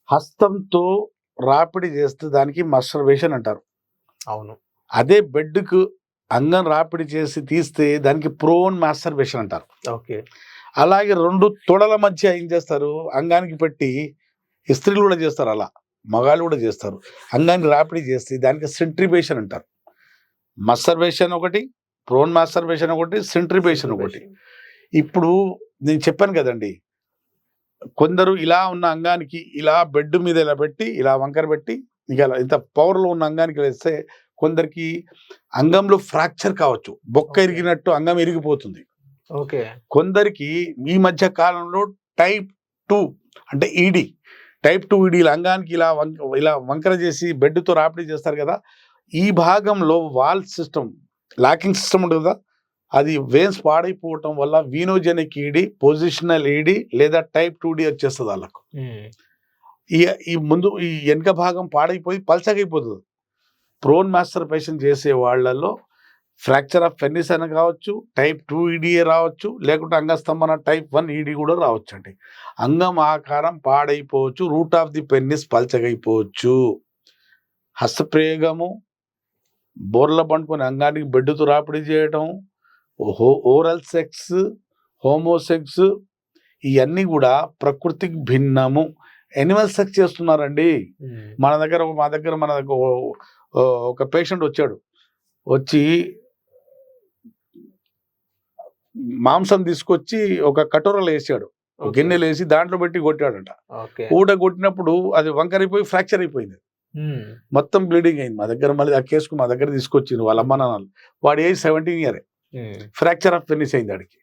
హస్తంతో రాపిడి చేస్తే దానికి మస్టర్బేషన్ అంటారు. అవును. అదే బెడ్‌కు అంగం రాపిడి చేసి తీస్తే దానికి ప్రోన్ మాస్టర్బేషన్ అంటారు. ఓకే. అలాగే 2 తొడల మధ్య ఏం చేస్తారు, అంగానికి పెట్టి స్త్రీలు కూడా చేస్తారు అలా. మగాళ్ళు కూడా చేస్తారు. అంగానికి రాపిడి చేస్తే దానికి సెంట్రిబేషన్ అంటారు. మస్టర్బేషన్ ఒకటి, ప్రోన్ మాస్టర్బేషన్ ఒకటి, సెంట్రిబేషన్ ఒకటి. ఇప్పుడు నేను చెప్పాను కదండీ! కొందరు ఇలా ఉన్న అంగానికి ఇలా బెడ్ మీద ఇలా పెట్టి, ఇలా వంకర పెట్టి, ఇక ఇంత పవర్‌లో ఉన్న అంగానికి వేస్తే కొందరికి అంగంలో ఫ్రాక్చర్ కావచ్చు. బొక్క ఓకే. ఇరిగినట్టు అంగం ఇరిగిపోతుంది. ఓకే. కొందరికి ఈ మధ్య కాలంలో టైప్ 2 అంటే ఈడీ. టైప్ 2 ఈడీలు అంగానికి ఇలా వంకర చేసి బెడ్‌తో రాపిడి చేస్తారు కదా! ఈ భాగంలో వాల్ సిస్టమ్, లాకింగ్ సిస్టమ్ ఉంటది కదా! అది వెయిన్స్ పాడైపోవటం వల్ల వీనోజెనిక్ ఈడీ, పొజిషనల్ ఈడీ లేదా టైప్ 2డీ వచ్చేస్తది ఆళ్ళకు. ఈ ఈ ముందు ఈ వెనక భాగం పాడైపోయి పల్చగైపోతది. ప్రోన్ మాస్టర్బేషన్ చేసే వాళ్ళలో ఫ్రాక్చర్ ఆఫ్ పెనిస్ అని కావచ్చు, టైప్ 2 ఈడీఏ రావచ్చు, లేకుంటే అంగస్తంభన టైప్ 1 ఈడీ కూడా రావచ్చండి. అంగం ఆకారం పాడైపోవచ్చు, రూట్ ఆఫ్ ది పెనిస్ పల్చగైపోవచ్చు. హస్తప్రయోగము, బోర్ల పండుకొని అంగానికి బెడ్డుతో రాపిడి చేయటం, ఓరల్ సెక్స్, హోమోసెక్స్ ఇయన్నీ కూడా ప్రకృతికి భిన్నము. యానిమల్ సెక్స్ చేస్తున్నారండి. మా దగ్గర ఒక పేషెంట్ వచ్చాడు. వచ్చి మాంసం తీసుకొచ్చి ఒక కటోరలో వేసాడు. గిన్నెలో వేసి దాంట్లో పెట్టి కొట్టాడంట. ఊట కొట్టినప్పుడు అది వంకరైపోయి ఫ్రాక్చర్ అయిపోయింది. మొత్తం బ్లీడింగ్ అయింది. మళ్ళీ ఆ కేసుకు మా దగ్గర తీసుకొచ్చింది వాళ్ళ అమ్మ నాన్నలు. వాడి ఏజ్ 17 ఇయరే. ఫ్రాక్చర్ ఆఫ్ పెనిస్ అయింది వాడికి.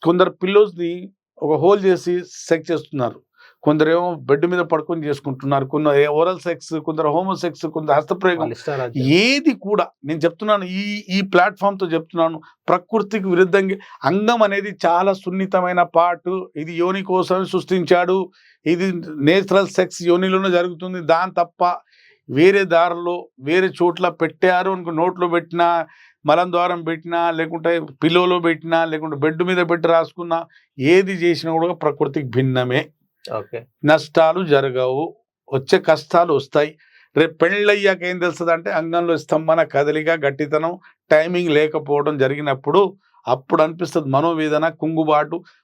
కొందరు పిల్లోస్ని ఒక హోల్ చేసి సెక్స్ చేస్తున్నారు. కొందరేమో బెడ్ మీద పడుకొని చేసుకుంటున్నారు. కొందరు ఓరల్ సెక్స్, కొందరు హోమోసెక్స్, కొందరు హస్తప్రయోగం. ఏది కూడా నేను చెప్తున్నాను, ఈ ప్లాట్ఫామ్తో చెప్తున్నాను, ప్రకృతికి విరుద్ధంగా అంగం అనేది చాలా సున్నితమైన పార్ట్. ఇది యోని కోసం సృష్టించాడు. ఇది నేచురల్ సెక్స్ యోనిలోనే జరుగుతుంది. దాని తప్ప వేరే దారిలో వేరే చోట్ల పెట్టారు అనుకో, నోట్లో పెట్టినా, మలం ద్వారం పెట్టినా, లేకుంటే పిల్లోలో పెట్టినా, లేకుంటే బెడ్ మీద పెట్టి రాసుకున్నా, ఏది చేసినా కూడా ప్రకృతికి భిన్నమే. నష్టాలు జరగవు, వచ్చే కష్టాలు వస్తాయి. రేపు పెళ్ళయ్యాక ఏం తెలుస్తుంది అంటే అంగంలో స్తంభన, కదలిక, గట్టితనం, టైమింగ్ లేకపోవడం జరిగినప్పుడు అప్పుడు అనిపిస్తుంది మనోవేదన, కుంగుబాటు,